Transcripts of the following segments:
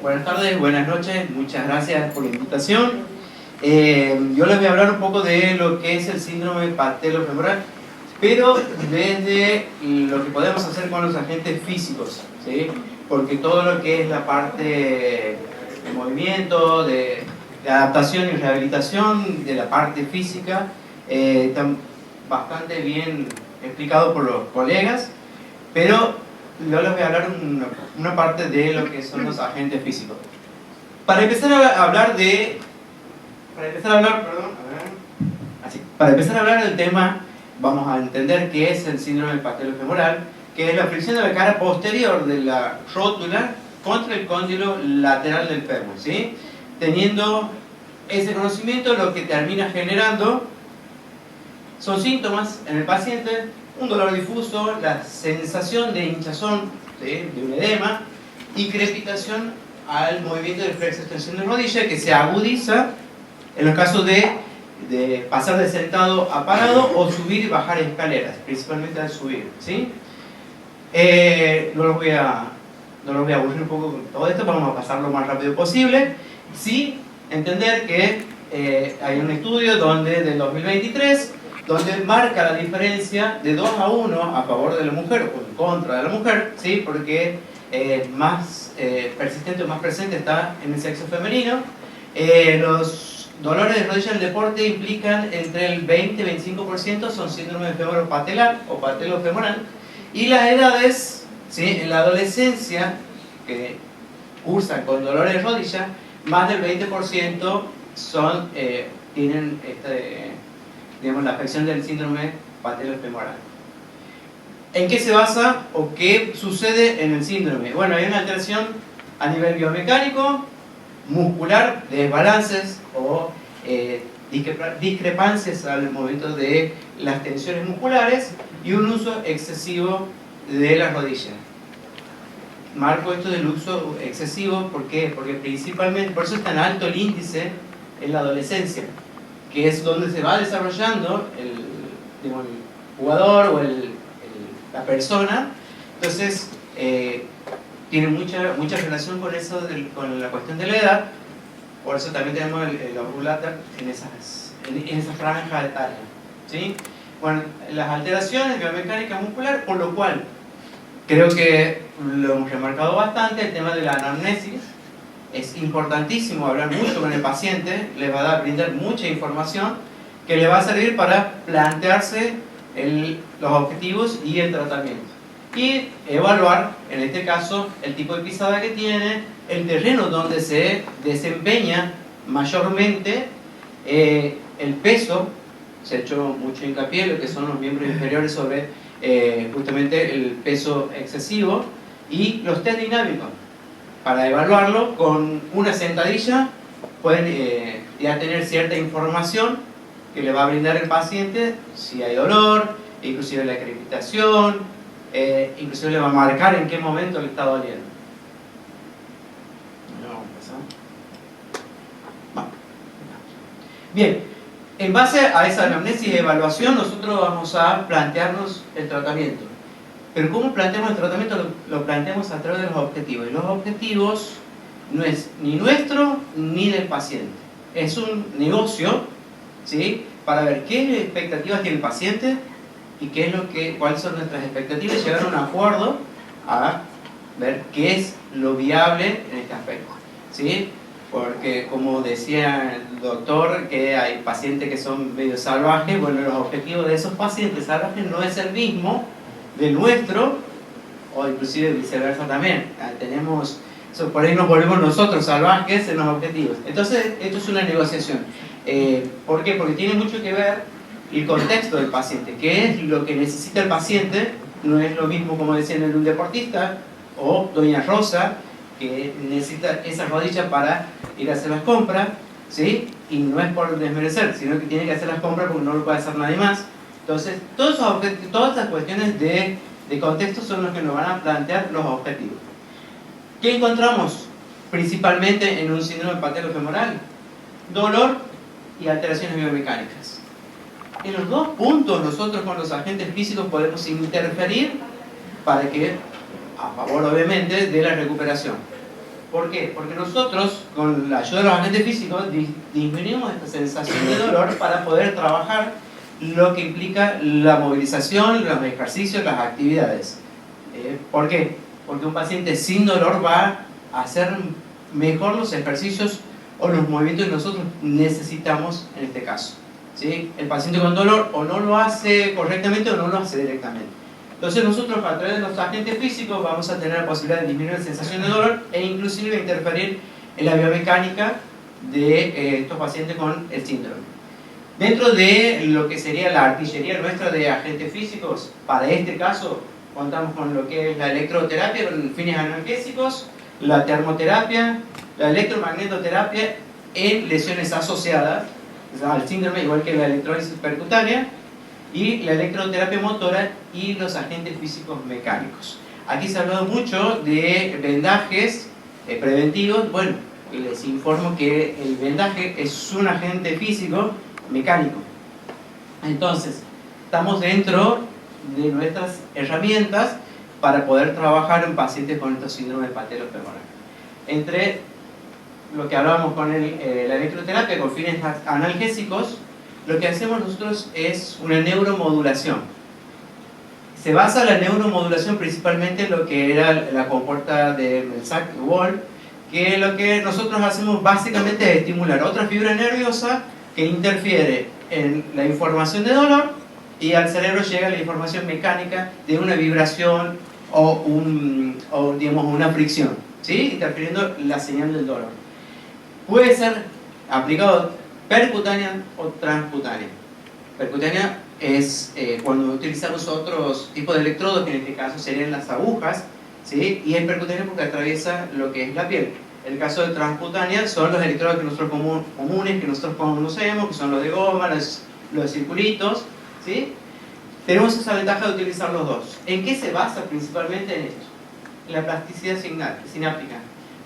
Buenas tardes, buenas noches, muchas gracias por la invitación. Yo les voy a hablar un poco de lo que es el síndrome patelo-femoral, pero desde lo que podemos hacer con los agentes físicos, ¿sí? Porque todo lo que es la parte de movimiento, de adaptación y rehabilitación de la parte física, está bastante bien explicado por los colegas, pero yo les voy a hablar una parte de lo que son los agentes físicos. Para empezar a hablar del tema, vamos a entender qué es el síndrome patelo-femoral, que es la fricción de la cara posterior de la rótula contra el cóndilo lateral del fémur, ¿sí? Teniendo ese conocimiento, lo que termina generando son síntomas en el paciente: un dolor difuso, la sensación de hinchazón, ¿sí?, de un edema, y crepitación al movimiento de flexo-extensión de rodilla, que se agudiza en los casos de pasar de sentado a parado o subir y bajar escaleras, principalmente al subir, ¿sí? No los voy a aburrir un poco con todo esto, vamos a pasar lo más rápido posible. Sí, entender que hay un estudio del 2023 donde marca la diferencia de 2-1 a favor de la mujer o en contra de la mujer, ¿sí? Porque más persistente o más presente está en el sexo femenino. Los dolores de rodilla en el deporte implican entre el 20 y 25%, son síndrome femoropatelar o patelo-femoral. Y las edades, ¿sí?, en la adolescencia, que cursan con dolores de rodilla, más del 20% tienen la afección del síndrome patelo-femoral. ¿En qué se basa o qué sucede en el síndrome? Bueno, hay una alteración a nivel biomecánico, muscular, desbalances o discrepancias al momento de las tensiones musculares y un uso excesivo de la rodilla. Marco esto del uso excesivo, ¿por qué? Porque principalmente, por eso es tan alto el índice en la adolescencia, que es donde se va desarrollando el jugador o la persona. Entonces tiene mucha relación con eso, con la cuestión de la edad. Por eso también tenemos el ovulator en esa franja etaria, ¿sí? Bueno, las alteraciones biomecánicas musculares, por lo cual creo que lo hemos remarcado bastante, el tema de la anamnesis. Es importantísimo hablar mucho con el paciente, les va a brindar mucha información que le va a servir para plantearse los objetivos y el tratamiento. Y evaluar, en este caso, el tipo de pisada que tiene, el terreno donde se desempeña mayormente, el peso. Se ha hecho mucho hincapié en lo que son los miembros inferiores sobre justamente el peso excesivo, y los test dinámicos. Para evaluarlo, con una sentadilla pueden ya tener cierta información que le va a brindar el paciente, si hay dolor, inclusive la crepitación, inclusive le va a marcar en qué momento le está doliendo. Bien, en base a esa anamnesis y evaluación, nosotros vamos a plantearnos el tratamiento. Pero ¿cómo planteamos el tratamiento? Lo planteamos a través de los objetivos. Y los objetivos no es ni nuestro ni del paciente. Es un negocio, ¿sí?, para ver qué expectativas tiene el paciente y cuáles son nuestras expectativas, y llegar a un acuerdo a ver qué es lo viable en este aspecto, ¿sí? Porque, como decía el doctor, que hay pacientes que son medio salvajes. Bueno, los objetivos de esos pacientes salvajes no es el mismo de nuestro, o inclusive viceversa también. Por ahí nos volvemos nosotros salvajes en los objetivos. Entonces, esto es una negociación. ¿Por qué? Porque tiene mucho que ver el contexto del paciente. ¿Qué es lo que necesita el paciente? No es lo mismo, como decían, en un deportista o doña Rosa, que necesita esa rodilla para ir a hacer las compras, ¿sí? Y no es por desmerecer, sino que tiene que hacer las compras porque no lo puede hacer nadie más. Entonces, todas estas cuestiones de contexto son los que nos van a plantear los objetivos. ¿Qué encontramos principalmente en un síndrome patelo-femoral? Dolor y alteraciones biomecánicas. En los dos puntos nosotros con los agentes físicos podemos interferir para que, a favor obviamente de la recuperación. ¿Por qué? Porque nosotros, con la ayuda de los agentes físicos, disminuimos esta sensación de dolor para poder trabajar lo que implica la movilización, los ejercicios, las actividades. ¿Por qué? Porque un paciente sin dolor va a hacer mejor los ejercicios o los movimientos que nosotros necesitamos en este caso, ¿sí? El paciente con dolor o no lo hace correctamente o no lo hace directamente. Entonces nosotros, a través de los agentes físicos, vamos a tener la posibilidad de disminuir la sensación de dolor e inclusive interferir en la biomecánica de estos pacientes con el síndrome. Dentro de lo que sería la artillería nuestra de agentes físicos, para este caso contamos con lo que es la electroterapia con fines analgésicos, la termoterapia, la electromagnetoterapia en lesiones asociadas al síndrome, igual que la electrólisis percutánea, y la electroterapia motora y los agentes físicos mecánicos. Aquí se ha hablado mucho de vendajes preventivos. Bueno, les informo que el vendaje es un agente físico mecánico. Entonces, estamos dentro de nuestras herramientas para poder trabajar en pacientes con estos síndromes patelofemoral. Entre lo que hablábamos con la electroterapia con fines analgésicos, lo que hacemos nosotros es una neuromodulación. Se basa la neuromodulación principalmente en lo que era la compuerta de Melzack-Wall, que lo que nosotros hacemos básicamente es estimular otra fibra nerviosa que interfiere en la información de dolor y al cerebro llega la información mecánica de una vibración o digamos, una fricción, ¿sí? Interfiriendo la señal del dolor. Puede ser aplicado percutánea o transcutánea. Percutánea es cuando utilizamos otros tipos de electrodos, que en este caso serían las agujas, ¿sí? Y es percutánea porque atraviesa lo que es la piel. El caso de transcutánea son los electrodos que nosotros comunes, que nosotros conocemos, que son los de goma, los de circulitos, ¿sí? Tenemos esa ventaja de utilizar los dos. ¿En qué se basa principalmente en esto? En la plasticidad sináptica,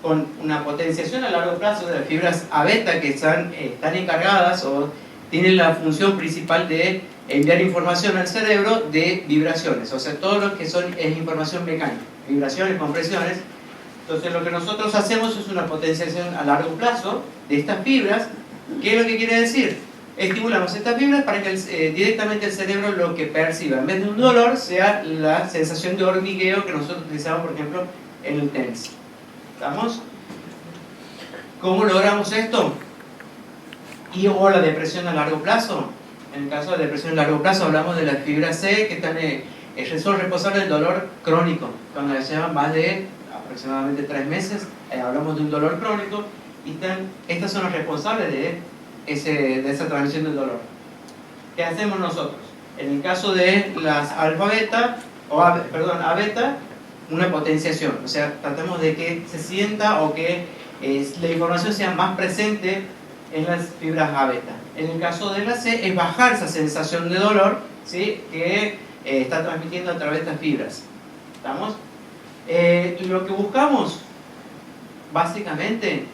con una potenciación a largo plazo de las fibras A beta que están encargadas o tienen la función principal de enviar información al cerebro de vibraciones, o sea, todo lo que es información mecánica, vibraciones, compresiones. Entonces lo que nosotros hacemos es una potenciación a largo plazo de estas fibras. ¿Qué es lo que quiere decir? Estimulamos estas fibras para que directamente el cerebro lo que perciba, en vez de un dolor, sea la sensación de hormigueo que nosotros utilizamos, por ejemplo, en el tenis. ¿Estamos? ¿Cómo logramos esto? O la depresión a largo plazo. En el caso de depresión a largo plazo hablamos de las fibras C que están son responsables del dolor crónico. Cuando las llevan más de aproximadamente 3 meses, hablamos de un dolor crónico y estas son las responsables de esa transmisión del dolor. ¿Qué hacemos nosotros? En el caso de las alfa-beta, A-beta, una potenciación, o sea, tratamos de que se sienta o que la información sea más presente en las fibras A-beta. En el caso de la C es bajar esa sensación de dolor, ¿sí? Que está transmitiendo a través de estas fibras. ¿Estamos? Lo que buscamos básicamente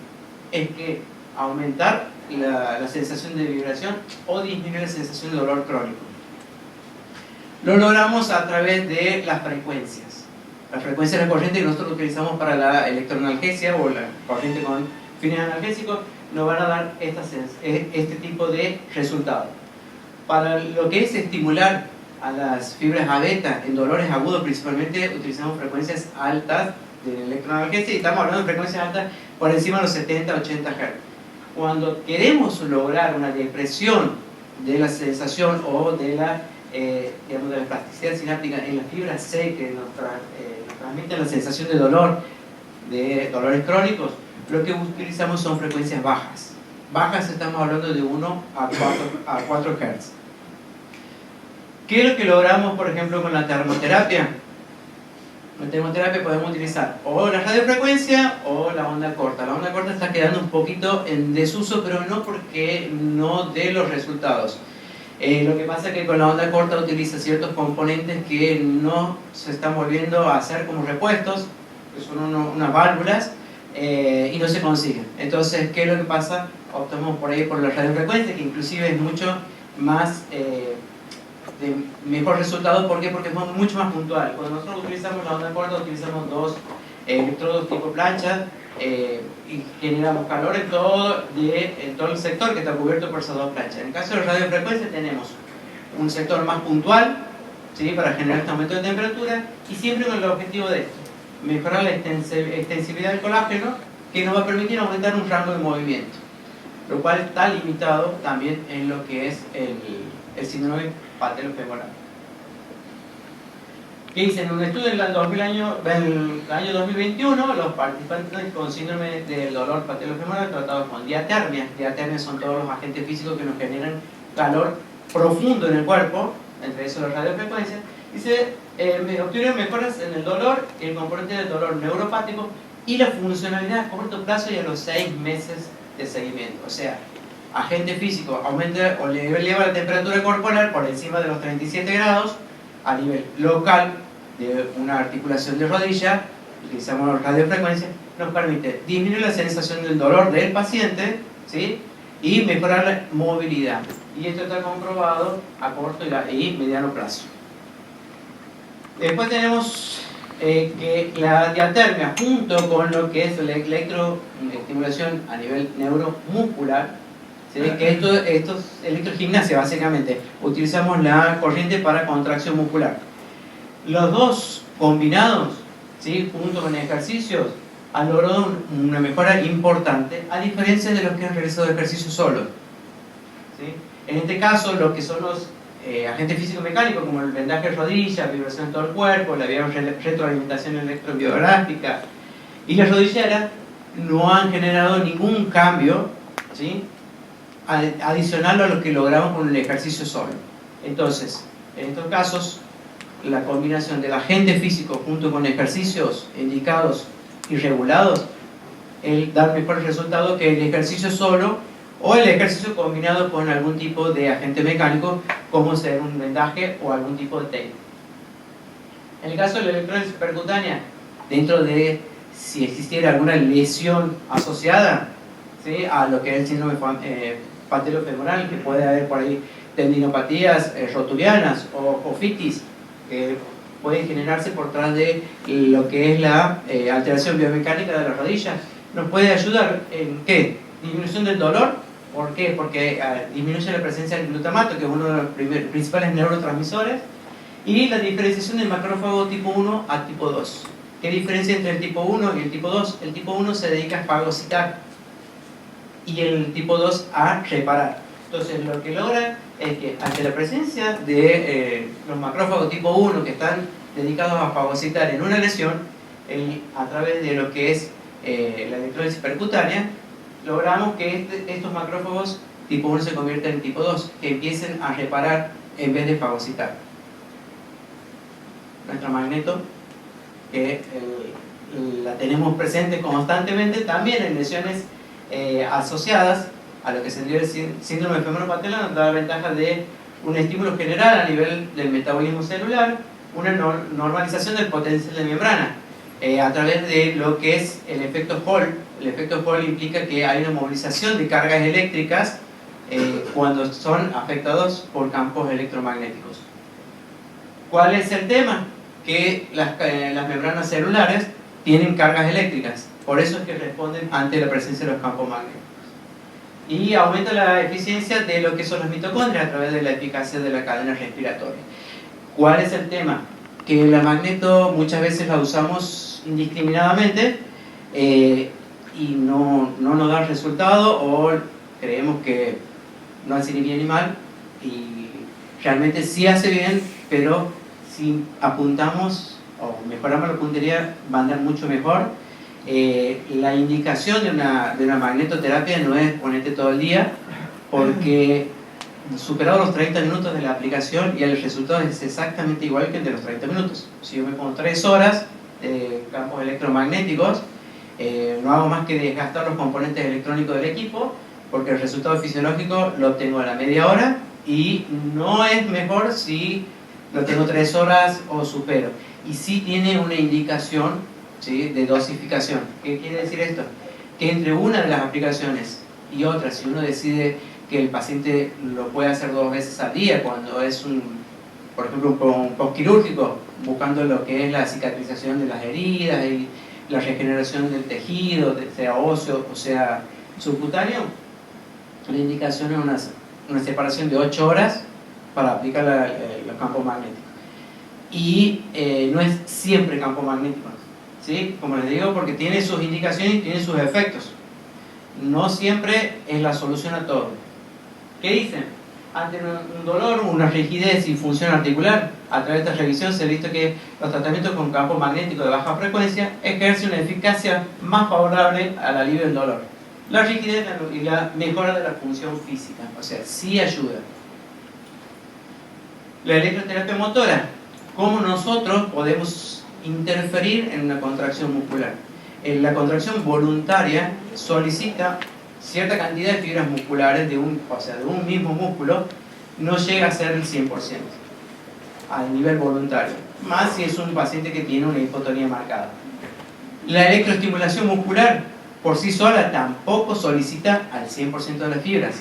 es que aumentar la sensación de vibración o disminuir la sensación de dolor crónico. Lo logramos a través de las frecuencias. La frecuencia de la corriente que nosotros utilizamos para la electroanalgesia o la corriente con fines analgésicos nos van a dar este tipo de resultados. Para lo que es estimular a las fibras A beta en dolores agudos principalmente utilizamos frecuencias altas de electroanalgesia y estamos hablando de frecuencias altas por encima de los 70-80 Hz. Cuando queremos lograr una depresión de la sensación o de la plasticidad sináptica en las fibras C que nos transmiten la sensación de dolor, de dolores crónicos, lo que utilizamos son frecuencias bajas. Bajas estamos hablando de 1 a 4 Hz. ¿Qué es lo que logramos, por ejemplo, con la termoterapia? En termoterapia podemos utilizar o la radiofrecuencia o la onda corta. La onda corta está quedando un poquito en desuso, pero no porque no dé los resultados. Lo que pasa es que con la onda corta utiliza ciertos componentes que no se están volviendo a hacer como repuestos, que son unas válvulas, y no se consiguen. Entonces, ¿qué es lo que pasa? Optamos por ahí por la radiofrecuencia, que inclusive es mucho más de mejor resultado. ¿Por qué? Porque es mucho más puntual. Cuando nosotros utilizamos la onda corta utilizamos dos electrodos tipo plancha y generamos calor en todo el sector que está cubierto por esas dos planchas. En el caso de radiofrecuencia tenemos un sector más puntual, ¿sí?, para generar este aumento de temperatura, y siempre con el objetivo de esto, mejorar la extensibilidad del colágeno, que nos va a permitir aumentar un rango de movimiento, lo cual está limitado también en lo que es el síndrome patelofemoral. Que dice, en un estudio del año 2021, los participantes con síndrome del dolor patelofemoral tratados con diatermia. Diatermia son todos los agentes físicos que nos generan calor profundo en el cuerpo, entre eso las radiofrecuencias. Dice, obtuvieron mejoras en el dolor, el componente del dolor neuropático y la funcionalidad a corto plazo y a los 6 meses de seguimiento. O sea, agente físico aumenta o eleva la temperatura corporal por encima de los 37 grados a nivel local de una articulación de rodilla, utilizamos radiofrecuencia, nos permite disminuir la sensación del dolor del paciente, ¿sí?, y mejorar la movilidad. Y esto está comprobado a corto y mediano plazo. Después tenemos que la diatermia, junto con lo que es la electroestimulación a nivel neuromuscular, ¿sí?, que esto es electrogimnasia básicamente, utilizamos la corriente para contracción muscular. Los dos combinados, ¿sí?, junto con ejercicios, han logrado una mejora importante, a diferencia de los que han realizado ejercicios solos, ¿sí? En este caso, lo que son los agentes físico-mecánicos, como el vendaje de rodilla, vibración en todo el cuerpo, la retroalimentación electrobiográfica y la rodillera, no han generado ningún cambio, ¿sí?, adicional a lo que logramos con el ejercicio solo. Entonces, en estos casos, la combinación del agente físico junto con ejercicios indicados y regulados da mejores resultados que el ejercicio solo o el ejercicio combinado con algún tipo de agente mecánico, como ser un vendaje o algún tipo de tape. En el caso de la electrólisis percutánea, dentro de si existiera alguna lesión asociada, ¿sí?, a lo que es el síndrome patelofemoral, que puede haber por ahí tendinopatías rotulianas o fitis, que pueden generarse por tras de lo que es la alteración biomecánica de la rodilla, nos puede ayudar en ¿qué? Disminución del dolor. ¿Por qué? Porque disminuye la presencia del glutamato, que es uno de los principales neurotransmisores, y la diferenciación del macrófago tipo 1 a tipo 2. ¿Qué diferencia entre el tipo 1 y el tipo 2? El tipo 1 se dedica a fagocitar y el tipo 2 a reparar. Entonces lo que logra es que ante la presencia de los macrófagos tipo 1 que están dedicados a fagocitar en una lesión, a través de lo que es la electrólisis percutánea, logramos que estos macrófagos tipo 1 se conviertan en tipo 2, que empiecen a reparar en vez de fagocitar. Nuestra magneto, que la tenemos presente constantemente también en lesiones asociadas a lo que sería el síndrome femoropatelar, nos da la ventaja de un estímulo general a nivel del metabolismo celular, una normalización del potencial de membrana a través de lo que es el efecto Hall. El efecto Hall implica que hay una movilización de cargas eléctricas cuando son afectados por campos electromagnéticos. ¿Cuál es el tema? Que las membranas celulares tienen cargas eléctricas, por eso es que responden ante la presencia de los campos magnéticos. Y aumenta la eficiencia de lo que son las mitocondrias a través de la eficacia de la cadena respiratoria. ¿Cuál es el tema? Que la magneto muchas veces la usamos indiscriminadamente y no nos da resultado, o creemos que no hace ni bien ni mal, y realmente sí hace bien, pero si apuntamos o mejoramos la puntería va a andar mucho mejor. La indicación de una magnetoterapia no es ponerte todo el día, porque superado los 30 minutos de la aplicación y el resultado es exactamente igual que el de los 30 minutos. Si yo me pongo 3 horas de campos electromagnéticos, no hago más que desgastar los componentes electrónicos del equipo, porque el resultado fisiológico lo obtengo a la media hora, y no es mejor si lo tengo 3 horas o supero. Y sí tiene una indicación, ¿sí?, de dosificación. ¿Qué quiere decir esto? Que entre una de las aplicaciones y otra, si uno decide que el paciente lo puede hacer 2 veces al día, cuando es por ejemplo, un postquirúrgico, buscando lo que es la cicatrización de las heridas y la regeneración del tejido, sea óseo o sea subcutáneo, la indicación es una separación de 8 horas para aplicar los campos magnéticos. Y no es siempre campo magnético, ¿sí? Como les digo, porque tiene sus indicaciones y tiene sus efectos. No siempre es la solución a todo. ¿Qué dicen? Ante un dolor, una rigidez y función articular, a través de esta revisión se ha visto que los tratamientos con campo magnético de baja frecuencia ejercen una eficacia más favorable al alivio del dolor. La rigidez y la mejora de la función física, o sea, sí ayuda. La electroterapia motora, ¿cómo nosotros podemos interferir en una contracción muscular? La contracción voluntaria solicita cierta cantidad de fibras musculares de un mismo músculo, no llega a ser el 100% a nivel voluntario, más si es un paciente que tiene una hipotonía marcada. La electroestimulación muscular por sí sola tampoco solicita al 100% de las fibras.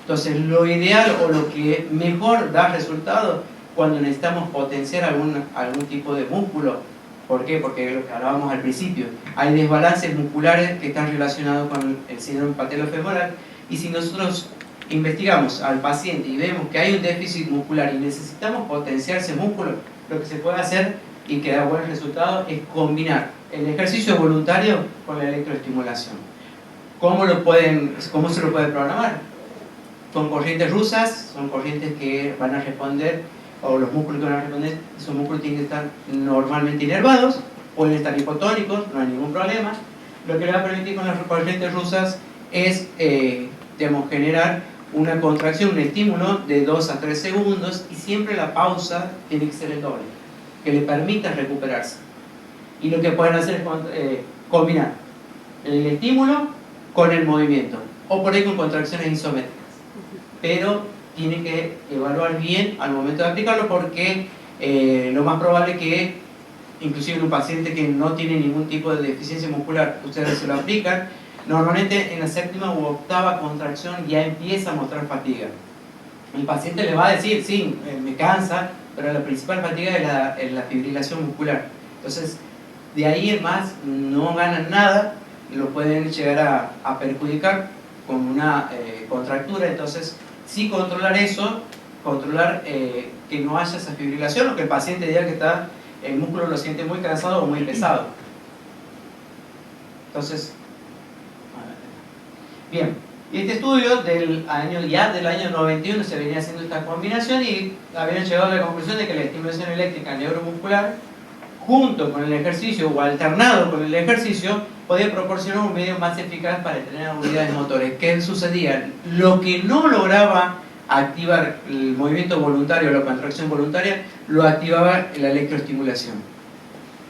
Entonces, lo ideal o lo que mejor da resultado cuando necesitamos potenciar algún tipo de músculo. ¿Por qué? Porque lo que hablábamos al principio, hay desbalances musculares que están relacionados con el síndrome patelofemoral, y si nosotros investigamos al paciente y vemos que hay un déficit muscular y necesitamos potenciar ese músculo, lo que se puede hacer y que da buen resultado es combinar el ejercicio voluntario con la electroestimulación. ¿Cómo se lo puede programar? Con corrientes rusas, son corrientes que van a responder, o los músculos que van a responder, esos músculos tienen que estar normalmente inervados, pueden estar hipotónicos, no hay ningún problema. Lo que le va a permitir con las corrientes rusas es generar una contracción, un estímulo de 2 a 3 segundos, y siempre la pausa tiene que ser el doble, que le permita recuperarse. Y lo que pueden hacer es combinar el estímulo con el movimiento, o por ahí con contracciones isométricas. Pero tiene que evaluar bien al momento de aplicarlo, porque lo más probable es que, inclusive en un paciente que no tiene ningún tipo de deficiencia muscular, ustedes se lo aplican, normalmente en la 7ª u 8ª contracción ya empieza a mostrar fatiga. El paciente le va a decir, sí, me cansa, pero la principal fatiga es la fibrilación muscular. Entonces, de ahí en más no ganan nada, lo pueden llegar a perjudicar con una contractura. Entonces, sí controlar eso, controlar que no haya esa fibrilación, o que el paciente diga que el músculo lo siente muy cansado o muy pesado. Entonces, bien, y este estudio del año 91 se venía haciendo esta combinación, y habían llegado a la conclusión de que la estimulación eléctrica neuromuscular, junto con el ejercicio o alternado con el ejercicio, podía proporcionar un medio más eficaz para entrenar unidades motores. ¿Qué sucedía? Lo que no lograba activar el movimiento voluntario o la contracción voluntaria, lo activaba la electroestimulación.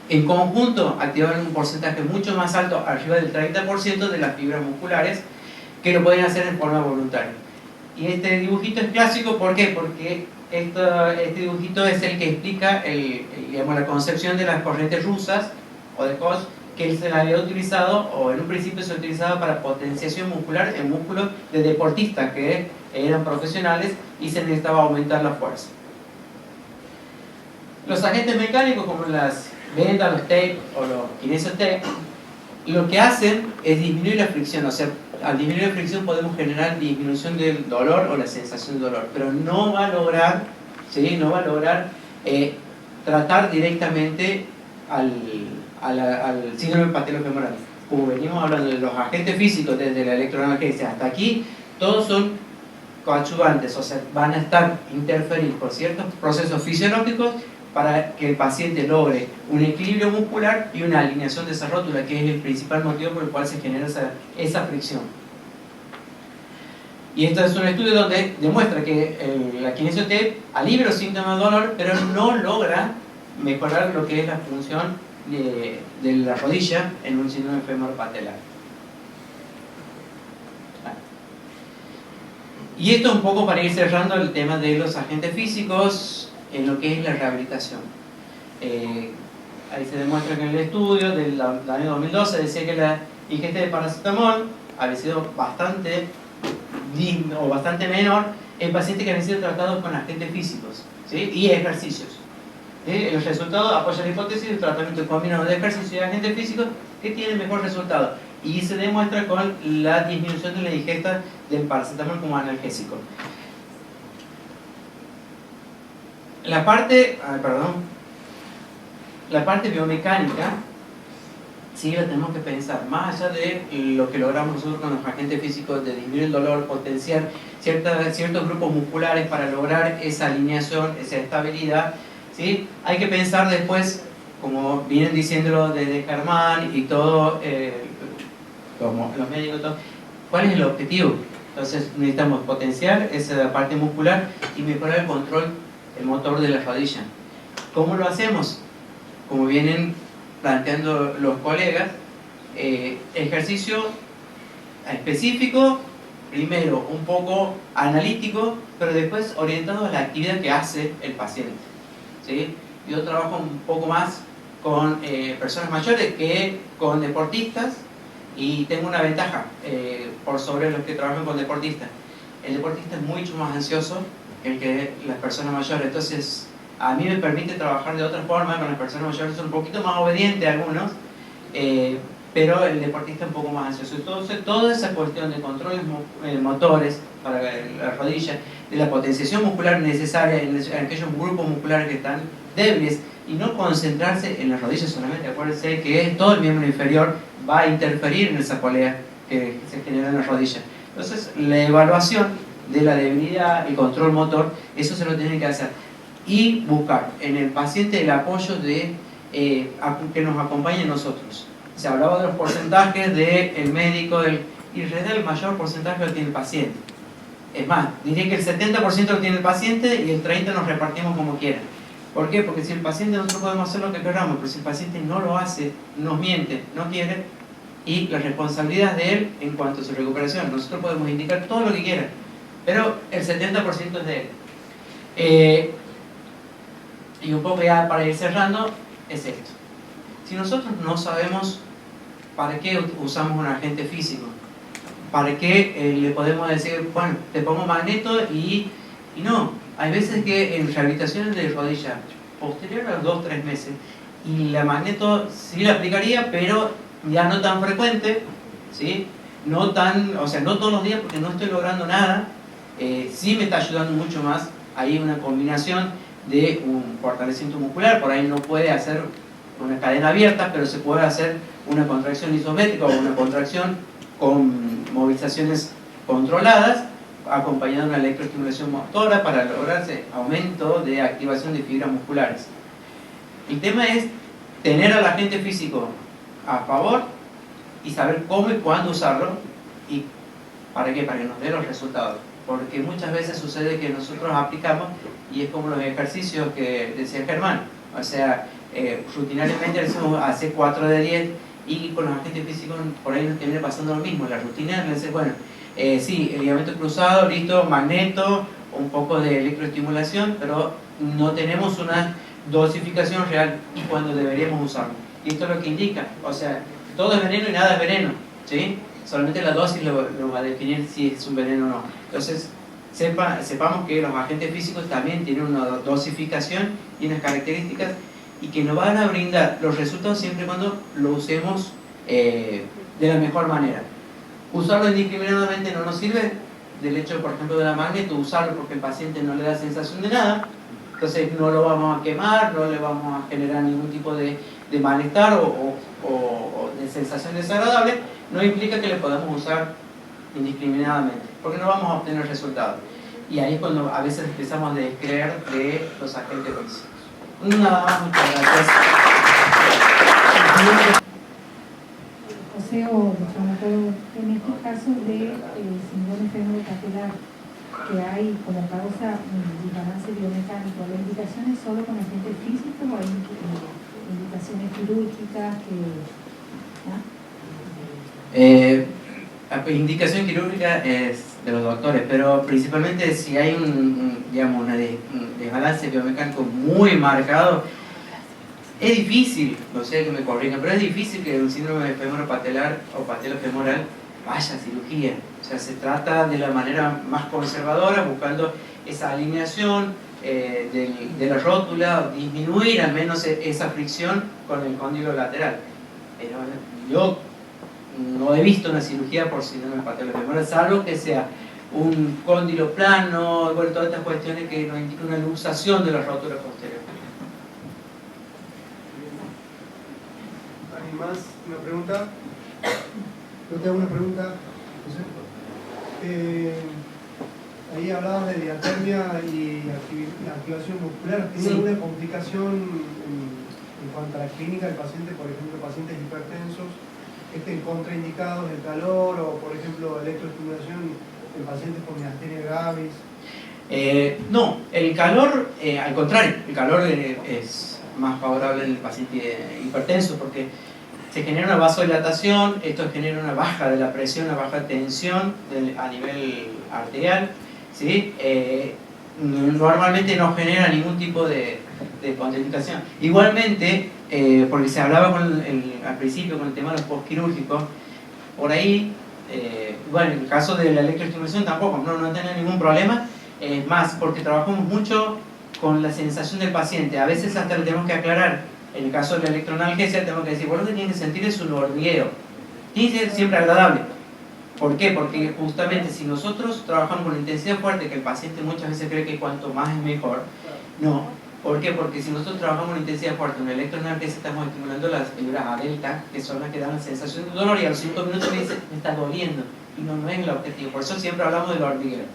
En conjunto, activaban un porcentaje mucho más alto, arriba del 30% de las fibras musculares, que lo podían hacer en forma voluntaria. Y este dibujito es clásico, ¿por qué? Porque este dibujito es el que explica la concepción de las corrientes rusas o de COS, que se la había utilizado, o en un principio se utilizaba para potenciación muscular en músculos de deportistas que eran profesionales y se necesitaba aumentar la fuerza. Los agentes mecánicos, como las vendas, los tape o los kinesiotape, lo que hacen es disminuir la fricción. O sea, al disminuir la fricción podemos generar disminución del dolor o la sensación de dolor, pero no va a lograr, ¿sí? No va a lograr tratar directamente al síndrome patelofemoral. Como venimos hablando de los agentes físicos, desde la electroanalgesia hasta aquí, todos son coadyuvantes, o sea, van a interferir por ciertos procesos fisiológicos para que el paciente logre un equilibrio muscular y una alineación de esa rótula, que es el principal motivo por el cual se genera esa fricción. Y esto es un estudio donde demuestra que la kinesiotape alivia los síntomas de dolor, pero no logra mejorar lo que es la función de la rodilla en un síndrome femoro-patelar. Y esto un poco para ir cerrando el tema de los agentes físicos en lo que es la rehabilitación. Ahí se demuestra que en el estudio del año 2012 decía que la ingesta de paracetamol había sido bastante menor en pacientes que habían sido tratados con agentes físicos, ¿sí? Y ejercicios. El resultado apoya la hipótesis del tratamiento combinado de ejercicio y agentes físicos que tiene mejor resultado. Y se demuestra con la disminución de la ingesta del paracetamol como analgésico. La parte biomecánica, sí la tenemos que pensar, más allá de lo que logramos nosotros con los agentes físicos, de disminuir el dolor, potenciar ciertos grupos musculares para lograr esa alineación, esa estabilidad, ¿sí? Hay que pensar después, como vienen diciéndolo desde Germán y todo, como los médicos, todo, ¿cuál es el objetivo? Entonces necesitamos potenciar esa parte muscular y mejorar el control, el motor de la rodilla. ¿Cómo lo hacemos? Como vienen planteando los colegas, ejercicio específico, primero un poco analítico, pero después orientado a la actividad que hace el paciente, ¿sí? Yo trabajo un poco más con personas mayores que con deportistas y tengo una ventaja por sobre los que trabajan con deportistas. El deportista es mucho más ansioso que las personas mayores, entonces a mí me permite trabajar de otra forma con las personas mayores, son un poquito más obedientes algunos, pero el deportista es un poco más ansioso. Entonces toda esa cuestión de controles motores para la rodilla, de la potenciación muscular necesaria en aquellos grupos musculares que están débiles y no concentrarse en las rodillas solamente. Acuérdense que todo el miembro inferior va a interferir en esa polea que se genera en la rodilla. Entonces la evaluación de la debilidad y control motor, eso se lo tiene que hacer y buscar en el paciente el apoyo de que nos acompañe a nosotros. Se hablaba de los porcentajes del médico, y en realidad el mayor porcentaje lo tiene el paciente. Es más, diría que el 70% lo tiene el paciente y el 30% nos repartimos como quiera. ¿Por qué? Porque si el paciente, nosotros podemos hacer lo que queramos, pero si el paciente no lo hace, nos miente, no quiere, y la responsabilidad de él en cuanto a su recuperación, nosotros podemos indicar todo lo que quiera, pero el 70% es de él. Y un poco ya para ir cerrando, es esto. Si nosotros no sabemos para qué usamos un agente físico, para qué le podemos decir, bueno, te pongo magneto y no. Hay veces que en rehabilitaciones de rodilla posterior a los 2-3 meses, y la magneto sí la aplicaría, pero ya no tan frecuente, ¿sí? No todos los días porque no estoy logrando nada, sí me está ayudando mucho más. Hay una combinación de un fortalecimiento muscular, por ahí no puede hacer una cadena abierta, pero se puede hacer una contracción isométrica o una contracción con movilizaciones controladas, acompañada de una electroestimulación motora para lograrse aumento de activación de fibras musculares. El tema es tener al agente físico a favor y saber cómo y cuándo usarlo y para qué, para que nos dé los resultados. Porque muchas veces sucede que nosotros aplicamos y es como los ejercicios que decía Germán, o sea, rutinariamente hace 4 de 10 y con los agentes físicos por ahí nos termina pasando lo mismo. La rutina le dice, bueno, sí, el ligamento cruzado, listo, magneto, un poco de electroestimulación, pero no tenemos una dosificación real y cuando deberíamos usarlo. Y esto es lo que indica, o sea, todo es veneno y nada es veneno, ¿sí? Solamente la dosis lo va a definir si es un veneno o no. Entonces, sepamos que los agentes físicos también tienen una dosificación y unas características y que nos van a brindar los resultados siempre y cuando lo usemos de la mejor manera. Usarlo indiscriminadamente no nos sirve, del hecho, por ejemplo, de la magneto, usarlo porque el paciente no le da sensación de nada, entonces no lo vamos a quemar, no le vamos a generar ningún tipo de malestar o de sensación desagradable, no implica que le podamos usar indiscriminadamente, porque no vamos a obtener resultados. Y ahí es cuando a veces empezamos a descreer de los agentes físicos. Nada más, muchas gracias. José o en estos casos de síndrome femoropatelar que hay como causa disbalance biomecánico, ¿la indicación es solo con agentes físicos o hay indicaciones quirúrgicas La indicación quirúrgica es de los doctores, pero principalmente si hay un desbalance biomecánico muy marcado, es difícil, no sé que me corrijan, pero es difícil que un síndrome femoropatelar o patelofemoral vaya a cirugía. O sea, se trata de la manera más conservadora, buscando esa alineación, de la rótula, disminuir al menos esa fricción con el cóndilo lateral. Pero yo no he visto una cirugía por síndrome patelofemoral, salvo que sea un cóndilo plano, bueno, todas estas cuestiones que nos indican una luxación de la rótula posterior. ¿Alguien más? ¿Una pregunta? Yo te hago una pregunta, José. Ahí hablabas de diatermia y activación muscular. ¿Tiene alguna complicación en cuanto a la clínica del paciente? Por ejemplo, pacientes hipertensos que estén contraindicados el calor o, por ejemplo, electroestimulación en pacientes con miastenia gravis. No, el calor, al contrario, el calor es más favorable en el paciente hipertenso porque se genera una vasodilatación, esto genera una baja de la presión, una baja tensión a nivel arterial, ¿sí? Normalmente no genera ningún tipo de contraindicación. Igualmente, porque se hablaba al principio con el tema de los postquirúrgicos, por ahí, bueno, en el caso de la electroestimulación tampoco, no tenía ningún problema, es más, porque trabajamos mucho con la sensación del paciente, a veces hasta le tenemos que aclarar. En el caso de la electroanalgesia tenemos que decir, vos lo que tienes que sentir es un hormigueo. Tiene que ser siempre agradable. ¿Por qué? Porque justamente si nosotros trabajamos con intensidad fuerte, que el paciente muchas veces cree que cuanto más es mejor, no. ¿Por qué? Porque si nosotros trabajamos con intensidad fuerte, en la electroanalgesia estamos estimulando las fibras A delta, que son las que dan la sensación de dolor, y a los 5 minutos me dice, me está doliendo. Y no es el objetivo. Por eso siempre hablamos del hormigueo.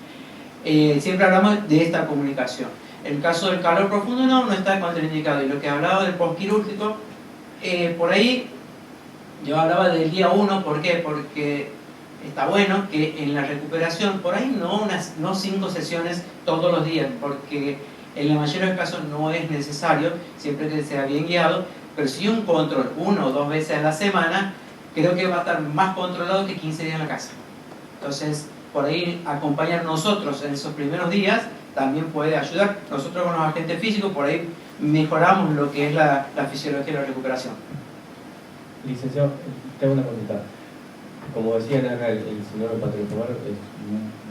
Siempre hablamos de esta comunicación. El caso del calor profundo no está contraindicado. Y lo que hablaba del postquirúrgico, por ahí yo hablaba del día 1, ¿por qué? Porque está bueno que en la recuperación, por ahí no 5 sesiones todos los días, porque en la mayoría de los casos no es necesario, siempre que sea bien guiado, pero si un control 1 o 2 veces a la semana, creo que va a estar más controlado que 15 días en la casa. Entonces, por ahí acompañar nosotros en esos primeros días también puede ayudar. Nosotros con los agentes físicos por ahí mejoramos lo que es la fisiología de la recuperación. Licenciado, tengo una consulta. Como decían acá, el síndrome patelofemoral es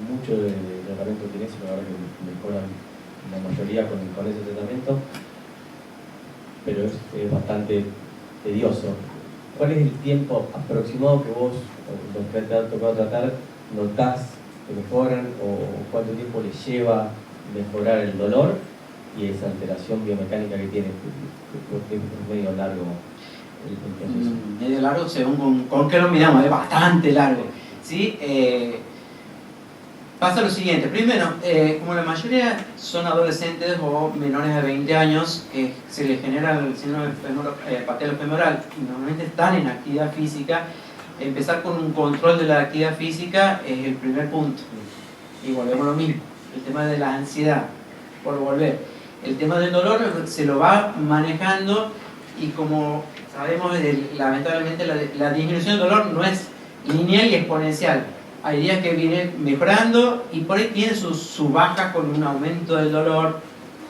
mucho de tratamiento kinésico, la verdad que mejoran la mayoría con ese tratamiento, pero es bastante tedioso. ¿Cuál es el tiempo aproximado que vos, los que te han tocado tratar, notás que mejoran, o cuánto tiempo les lleva mejorar el dolor y esa alteración biomecánica que tiene? Porque es medio largo el proceso. Medio largo según con qué lo miramos, es bastante largo, ¿sí? Pasa lo siguiente, primero, como la mayoría son adolescentes o menores de 20 años, se les genera el síndrome patelofemoral y normalmente están en actividad física, empezar con un control de la actividad física es el primer punto. Y volvemos a lo mismo, el tema de la ansiedad, por volver. El tema del dolor se lo va manejando y como sabemos, lamentablemente la disminución del dolor no es lineal y exponencial. Hay días que viene mejorando y por ahí tiene su baja con un aumento del dolor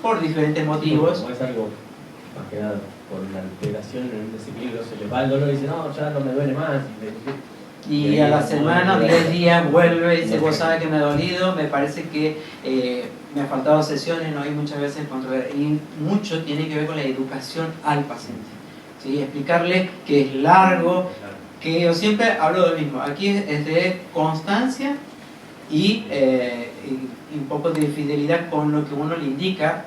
por diferentes motivos. Como es algo más que nada por una alteración en el desequilibrio, se les va el dolor y dice, no, ya no me duele más. Y a la semana, 10 días, vuelve y dice, vos sabés que me ha dolido, me parece que me ha faltado sesiones, no hay muchas veces control. Y mucho tiene que ver con la educación al paciente, ¿sí? Explicarle que es largo, que yo siempre hablo de lo mismo. Aquí es de constancia y un poco de fidelidad con lo que uno le indica,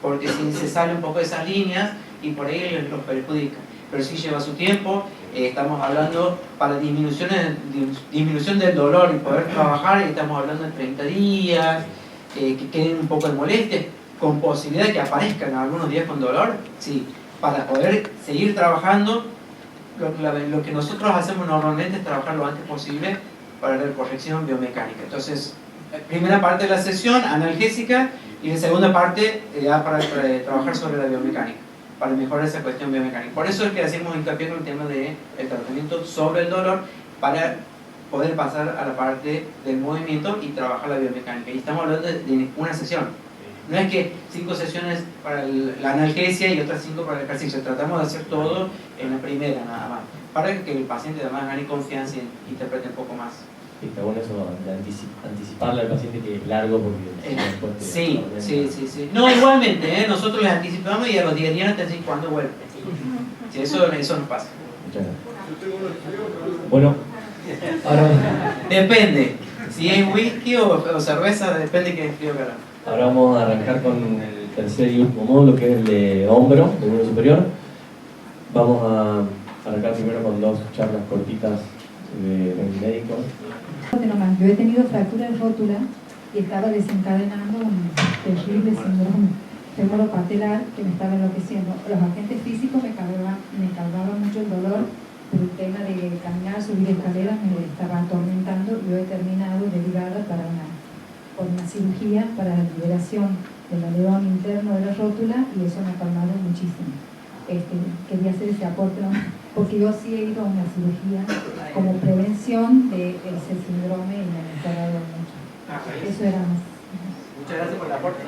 porque si se sale un poco de esas líneas y por ahí los perjudica. Pero sí lleva su tiempo. Estamos hablando para disminución del dolor y poder trabajar, estamos hablando de 30 días, que queden un poco de molestias, con posibilidad de que aparezcan algunos días con dolor, sí, para poder seguir trabajando. Lo que nosotros hacemos normalmente es trabajar lo antes posible para la corrección biomecánica. Entonces, primera parte de la sesión analgésica y la segunda parte ya para trabajar sobre la biomecánica, para mejorar esa cuestión biomecánica. Por eso es que hacemos hincapié con el tema del tratamiento sobre el dolor, para poder pasar a la parte del movimiento y trabajar la biomecánica. Y estamos hablando de una sesión. No es que 5 sesiones para la analgesia y otras 5 para el ejercicio. Tratamos de hacer todo en la primera nada más, para que el paciente además gane confianza y interprete un poco más. Y está bueno eso de anticiparle al paciente que es largo porque después te Sí, atormenta. sí. No, igualmente, nosotros les anticipamos y a los 10 días te decimos cuándo vuelve. Sí, eso nos pasa. Muchas gracias. Bueno, ahora, Depende. Si es whisky o cerveza, depende que es frío o calor. ahora vamos a arrancar con el tercer y último módulo, que es el de hombro, de miembro superior. Vamos a arrancar primero con 2 charlas cortitas de médicos. Yo he tenido fractura de rótula y estaba desencadenando un terrible síndrome femoropatelar que me estaba enloqueciendo. Los agentes físicos me calmaban mucho el dolor, pero el tema de caminar, subir escaleras me estaba atormentando. Yo he terminado derivada por una cirugía para la liberación del alerón interno de la rótula y eso me ha calmado muchísimo. Quería hacer ese aporte, ¿no? Porque yo sí he ido a una cirugía como prevención de ese síndrome y me ha mejorado mucho. Eso era más. Muchas gracias por el aporte.